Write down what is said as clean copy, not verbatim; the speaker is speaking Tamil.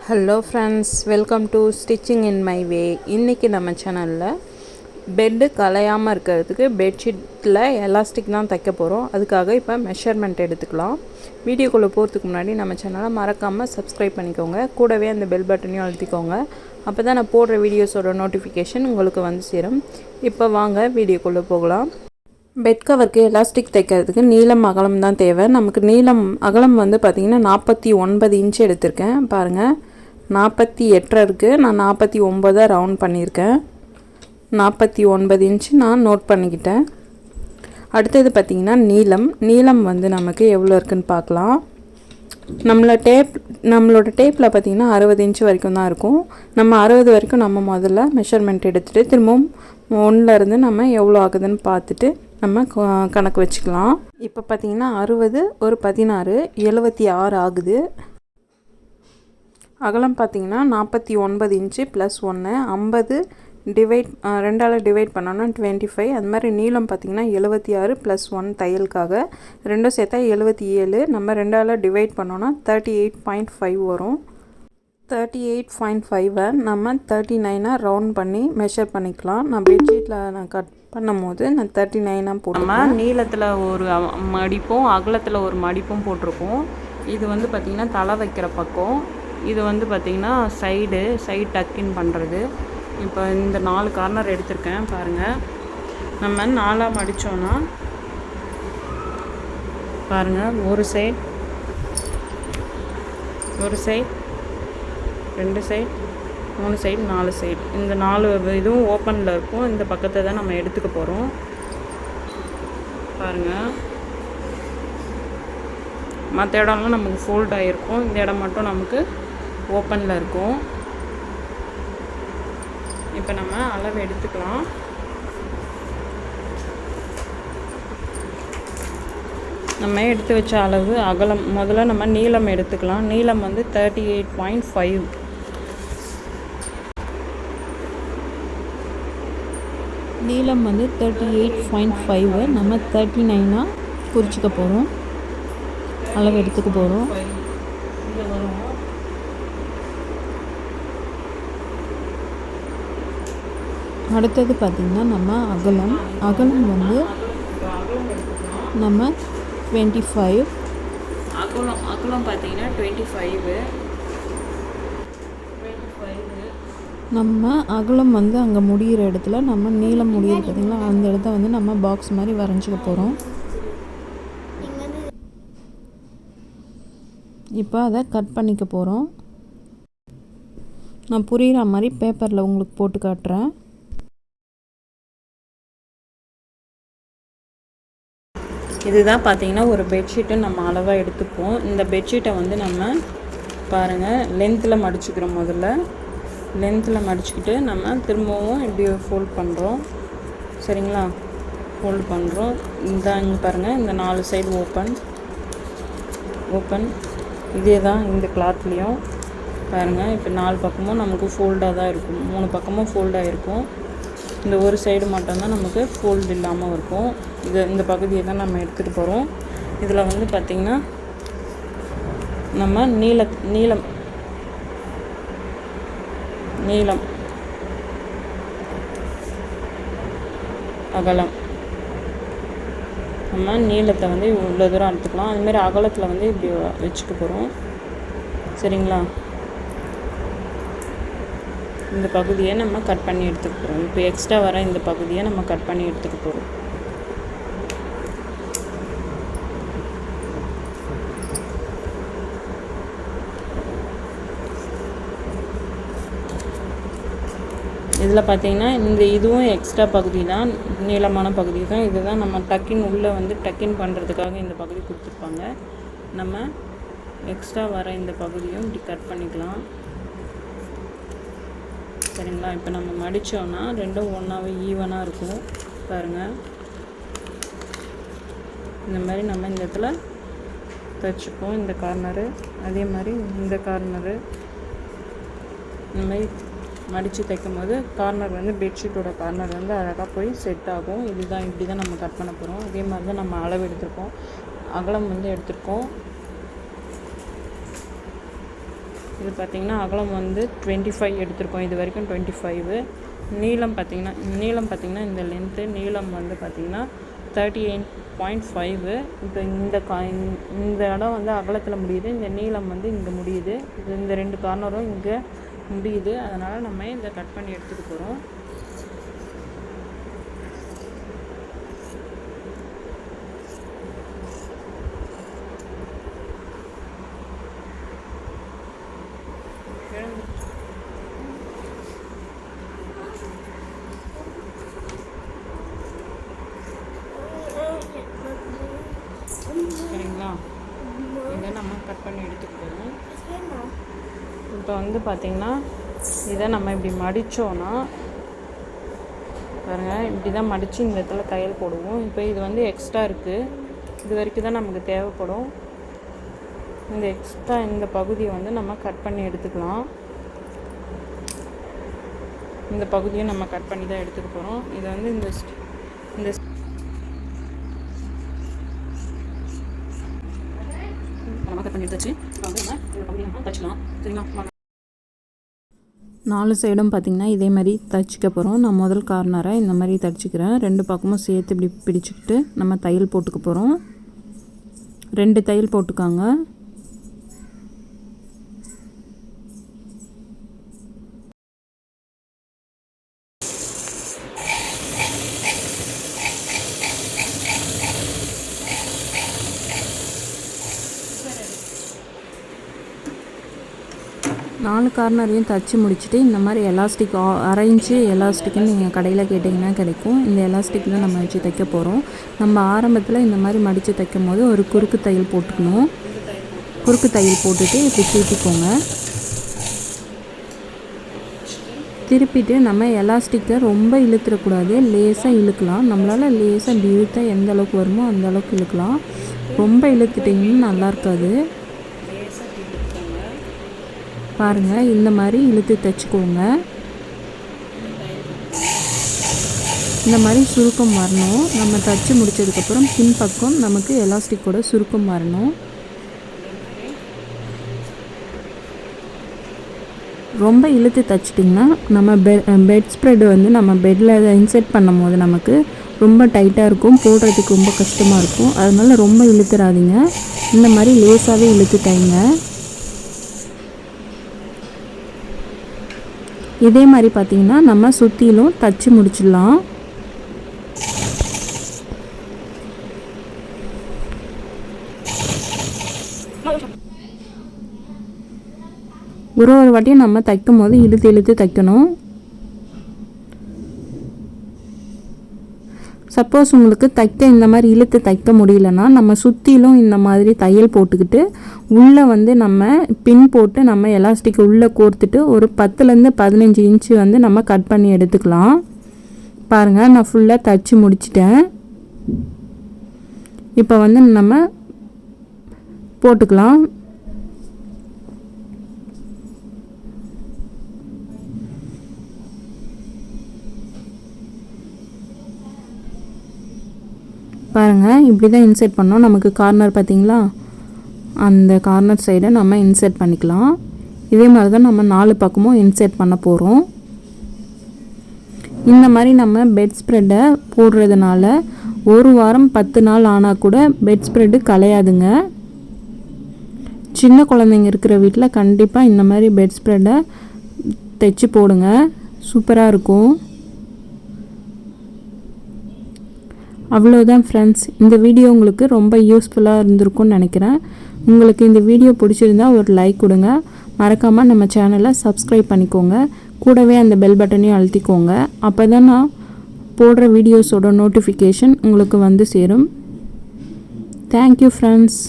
Hello friends, welcome to stitching in my way. இன்றைக்கி நம்ம சேனலில் பெட்டு கலையாமல் இருக்கிறதுக்கு பெட்ஷீட்டில் எலாஸ்டிக் தான் தைக்க போகிறோம். அதுக்காக இப்போ மெஷர்மெண்ட் எடுத்துக்கலாம். வீடியோக்குள்ளே போகிறதுக்கு முன்னாடி நம்ம சேனலை மறக்காமல் சப்ஸ்கிரைப் பண்ணிக்கோங்க. கூடவே அந்த பெல் பட்டனையும் அழுத்திக்கோங்க. அப்போ தான் நான் போடுற வீடியோஸோட நோட்டிஃபிகேஷன் உங்களுக்கு வந்து சேரும். இப்போ வாங்க வீடியோக்குள்ளே போகலாம். பெட் கவருக்கு எலாஸ்டிக் தைக்கிறதுக்கு நீளம் அகலம் தான் தேவை. நமக்கு அகலம் வந்து பார்த்திங்கன்னா 49 இன்ச் எடுத்திருக்கேன். பாருங்கள், 48 இருக்குது. நான் 49 ரவுண்ட் பண்ணியிருக்கேன். 49 இன்ச்சு நான் நோட் பண்ணிக்கிட்டேன். அடுத்தது பார்த்திங்கன்னா நீளம் வந்து நமக்கு எவ்வளோ இருக்குதுன்னு பார்க்கலாம். நம்மளோட டேப்பில் பார்த்திங்கன்னா 60 இன்ச்சு வரைக்கும் தான் இருக்கும். நம்ம 60 வரைக்கும் நம்ம முதல்ல மெஷர்மெண்ட் எடுத்துகிட்டு திரும்பவும் 1லேருந்து நம்ம எவ்வளோ ஆகுதுன்னு பார்த்துட்டு நம்ம கணக்கு வச்சுக்கலாம். இப்போ பார்த்திங்கன்னா 60 ஒரு 16 76 ஆகுது. அகலம் பார்த்திங்கன்னா 49 இன்ச்சு ப்ளஸ் 1 50 2ஆல் டிவைட் பண்ணோன்னா 25. அது மாதிரி நீளம் பார்த்திங்கன்னா 76 ப்ளஸ் 1 தையலுக்காக ரெண்டும் சேர்த்தா 77. நம்ம 2ஆல் டிவைட் பண்ணோன்னா 38.5 வரும். 38.5 நம்ம 39 ரவுண்ட் பண்ணி மெஷர் பண்ணிக்கலாம். நான் பெட்ஷீட்டில் கட் பண்ணும் போது நான் 39 போட்டோம். நீளத்தில் ஒரு மடிப்பும் அகலத்தில் ஒரு மடிப்பும் போட்டிருக்கோம். இது வந்து பார்த்திங்கன்னா தலை வைக்கிற பக்கம், இது வந்து பார்த்திங்கன்னா சைடு டக்கின் பண்ணுறது. இப்போ இந்த 4 கார்னர் எடுத்திருக்கேன் பாருங்கள். நம்ம 4ஆக மடித்தோன்னா பாருங்கள், ஒரு சைடு 2 சைடு 3 சைடு 4 சைடு, இந்த 4 இதுவும் ஓப்பனில் இருக்கும். இந்த பக்கத்தை தான் நம்ம எடுத்துக்க போகிறோம். பாருங்கள், மற்ற இடம்லாம் நமக்கு ஃபோல்ட் ஆகிருக்கும். இந்த இடம் மட்டும் நமக்கு ஓப்பனில் இருக்கும். இப்போ நம்ம அளவு எடுத்துக்கலாம். நம்ம எடுத்து வச்ச அளவு அகலம் முதல்ல நம்ம நீளம் எடுத்துக்கலாம். நீளம் வந்து 38.5. நீளம் வந்து 38.5 நம்ம 39 குறிச்சிக்க போகிறோம். அளவு எடுத்துக்க போகிறோம். அடுத்தது பார்த்திங்கன்னா நம்ம அகலம் வந்து நம்ம 25. அகலம் பார்த்திங்கன்னா 25. நம்ம அகலம் வந்து அங்கே முடிகிற இடத்துல நம்ம நீளம் முடிகிற பார்த்திங்களா, அந்த இடத்த வந்து நம்ம பாக்ஸ் மாதிரி வரைஞ்சிக்க போகிறோம். இப்போ அதை கட் பண்ணிக்க போகிறோம். நான் புரிகிற மாதிரி பேப்பரில் உங்களுக்கு போட்டு காட்டுறேன். இதுதான் பார்த்திங்கன்னா ஒரு பெட்ஷீட்டை நம்ம அளவாக எடுத்துப்போம். இந்த பெட்ஷீட்டை வந்து நம்ம பாருங்கள் லென்த்தில் மடிச்சுக்கிறோம். முதல்ல லென்த்தில் மடிச்சுக்கிட்டு நம்ம திரும்பவும் இப்படி ஃபோல்ட் பண்ணுறோம். சரிங்களா, ஃபோல்ட் பண்ணுறோம். இங்கே பாருங்கள், இந்த 4 சைடு ஓப்பன் இதே தான் இந்த கிளாத்லேயும் பாருங்கள். இப்போ 4 பக்கமும் நமக்கு ஃபோல்டாக தான் இருக்கும். 3 பக்கமும் ஃபோல்டாக இருக்கும். இந்த ஒரு சைடு மட்டும்தான் நமக்கு ஃபோல்டு இல்லாமல் இருக்கும். இந்த பகுதியை தான் நம்ம எடுத்துகிட்டு போகிறோம். இதில் வந்து பார்த்திங்கன்னா நம்ம நீளம் அகலம் நம்ம நீளத்தை வந்து இவ்வளோ தூரம் எடுத்துக்கலாம். அதுமாரி அகலத்தில் வந்து இப்படி வச்சுக்க போகிறோம். சரிங்களா, இந்த பகுதியை நம்ம கட் பண்ணி எடுத்துக்க போகிறோம். இப்போ எக்ஸ்ட்ரா வர இந்த பகுதியை நம்ம கட் பண்ணி எடுத்துக்க போகிறோம். இதில் பார்த்திங்கன்னா இதுவும் எக்ஸ்ட்ரா பகுதி தான், நீளமான பகுதி தான். இதுதான் நம்ம உள்ளே வந்து டக்கின் பண்ணுறதுக்காக இந்த பகுதி கொடுத்துருப்பாங்க. நம்ம எக்ஸ்ட்ரா வர இந்த பகுதியும் இப்படி கட் பண்ணிக்கலாம். சரிங்களா, இப்போ நம்ம மடித்தோன்னா ரெண்டும் ஒன்றாவே ஈவனாக இருக்கும். பாருங்கள், இந்த மாதிரி நம்ம இந்த இடத்துல தைச்சிப்போம். இந்த கார்னரு அதே மாதிரி இந்த கார்னரு இந்த மாதிரி மடித்து தைக்கும் போது கார்னர் வந்து பெட்ஷீட்டோட கார்னர் வந்து அழகாக போய் செட் ஆகும். இதுதான் இப்படி தான் நம்ம கட் பண்ண போகிறோம். அதே மாதிரி தான் நம்ம அளவு எடுத்திருக்கோம். அகலம் வந்து எடுத்திருக்கோம். இது பார்த்திங்கன்னா அகலம் வந்து 25 எடுத்திருக்கோம், இது வரைக்கும் 25. நீளம் பார்த்திங்கன்னா இந்த லென்த்து நீளம் வந்து பார்த்திங்கன்னா 38.5. இப்போ இந்த இடம் வந்து அகலத்தில் முடியுது, இந்த நீளம் வந்து இங்கே முடியுது, இந்த 2 கார்னரும் இங்கே முடியுது. அதனால் நம்ம இதை கட் பண்ணி எடுத்துகிட்டு போகிறோம். சரிங்களா, இதை நம்ம கட் பண்ணி எடுத்துக்கிட்டோம். இப்போ வந்து பார்த்திங்கன்னா இதை நம்ம இப்படி மடித்தோன்னா பாருங்கள், இப்படி தான் மடித்து இந்த இடத்துல தையல் போடுவோம். இப்போ இது வந்து எக்ஸ்ட்ரா இருக்குது, இது வரைக்கும் தான் நமக்கு தேவைப்படும். இந்த எக்ஸ்ட்ரா இந்த பகுதியை வந்து நம்ம கட் பண்ணி எடுத்துக்கலாம். இந்த பகுதியை நம்ம கட் பண்ணி தான் எடுத்துக்க போகிறோம். இதை வந்து இந்த கட் பண்ணி எடுத்துச்சு. இப்போ வந்து நம்ம இந்த பகுதியை நம்ம தச்சுக்கலாம். சரிங்களா, 4 சைடும் பார்த்திங்கன்னா இதே மாதிரி தைச்சிக்க போகிறோம். நான் முதல் கார்னரை இந்த மாதிரி தைச்சிக்கிறேன். 2 பக்கமும் சேர்த்து இப்படி பிடிச்சிக்கிட்டு நம்ம தையல் போட்டுக்க போகிறோம். 2 தையல் போட்டுக்காங்க. நாலு கார்னரையும் தைச்சி முடிச்சுட்டு இந்த மாதிரி எலாஸ்டிக் அரைஞ்சி எலாஸ்டிக்னு நீங்கள் கடையில் கேட்டிங்கன்னா கிடைக்கும். இந்த எலாஸ்டிக் தான் நம்ம வச்சு தைக்க போகிறோம். நம்ம ஆரம்பத்தில் இந்த மாதிரி மடித்து தைக்கும் போது ஒரு குறுக்கு தையல் போட்டுக்கணும். குறுக்கு தையல் போட்டுட்டு இப்படி திருப்பிக்கோங்க. திருப்பிட்டு நம்ம எலாஸ்டிக்கை ரொம்ப இழுத்துடக்கூடாது, லேசாக இழுக்கலாம். நம்மளால் லேசாக இப்படி இழுத்தா எந்த அளவுக்கு வருமோ அந்த அளவுக்கு இழுக்கலாம். ரொம்ப இழுத்துட்டிங்கன்னா நல்லா இருக்காது. பாருங்கள், இந்த மாதிரி இழுத்து தைச்சிக்கோங்க. இந்த மாதிரி சுருக்கம் வரணும். நம்ம தைச்சி முடித்ததுக்கப்புறம் பின்பக்கம் நமக்கு எலாஸ்டிக்கோட சுருக்கம் வரணும். ரொம்ப இழுத்து தைச்சிட்டிங்கன்னா நம்ம பெட் ஸ்ப்ரெட் வந்து நம்ம பெட்டில் இன்செர்ட் பண்ணும் போது நமக்கு ரொம்ப டைட்டாக இருக்கும், போடுறதுக்கு ரொம்ப கஷ்டமாக இருக்கும். அதனால் ரொம்ப இழுத்துறாதீங்க, இந்த மாதிரி லேசாகவே இழுத்து தைங்க. இதே மாதிரி பார்த்திங்கன்னா நம்ம சுற்றிலும் தச்சு முடிச்சிடலாம். ஒரு வாட்டியும் நம்ம தைக்கும் போது இழுத்து இழுத்து தைக்கணும். சப்போஸ் உங்களுக்கு இந்த மாதிரி இழுத்து தைக்க முடியலன்னா நம்ம சுற்றிலும் இந்த மாதிரி தையல் போட்டுக்கிட்டு உள்ளே வந்து நம்ம பின் போட்டு நம்ம எலாஸ்டிக் உள்ளே கோர்த்துட்டு ஒரு 10லேருந்து 15 இன்ச்சு வந்து நம்ம கட் பண்ணி எடுத்துக்கலாம். பாருங்கள், நான் ஃபுல்லாக தைச்சி முடிச்சிட்டேன். இப்போ வந்து நம்ம போட்டுக்கலாம். பாருங்கள், இப்படி தான் இன்செர்ட் பண்ணோம். நமக்கு கார்னர் பார்த்திங்களா, அந்த கார்னர் சைடை நம்ம இன்செர்ட் பண்ணிக்கலாம். இதே மாதிரி தான் நம்ம 4 பக்கமும் இன்செர்ட் பண்ண போகிறோம். இந்த மாதிரி நம்ம பெட் ஸ்ப்ரெட்டை போடுறதுனால 1 வாரம் 10 நாள் ஆனால் கூட பெட் ஸ்ப்ரெட்டு கலையாதுங்க. சின்ன குழந்தைங்க இருக்கிற வீட்டில் கண்டிப்பாக இந்த மாதிரி பெட் ஸ்ப்ரெட்டை தைச்சி போடுங்க, சூப்பராக இருக்கும். அவ்வளோதான் ஃப்ரெண்ட்ஸ், இந்த வீடியோ உங்களுக்கு ரொம்ப யூஸ்ஃபுல்லாக இருந்திருக்கும்னு நினைக்கிறேன். உங்களுக்கு இந்த வீடியோ பிடிச்சிருந்தா ஒரு லைக் கொடுங்க. மறக்காமல் நம்ம சேனலை சப்ஸ்கிரைப் பண்ணிக்கோங்க. கூடவே அந்த பெல் பட்டனையும் அழுத்திக்கோங்க. அப்போ தான் நான் போடுற வீடியோஸோட நோட்டிஃபிகேஷன் உங்களுக்கு வந்து சேரும். Thank you friends.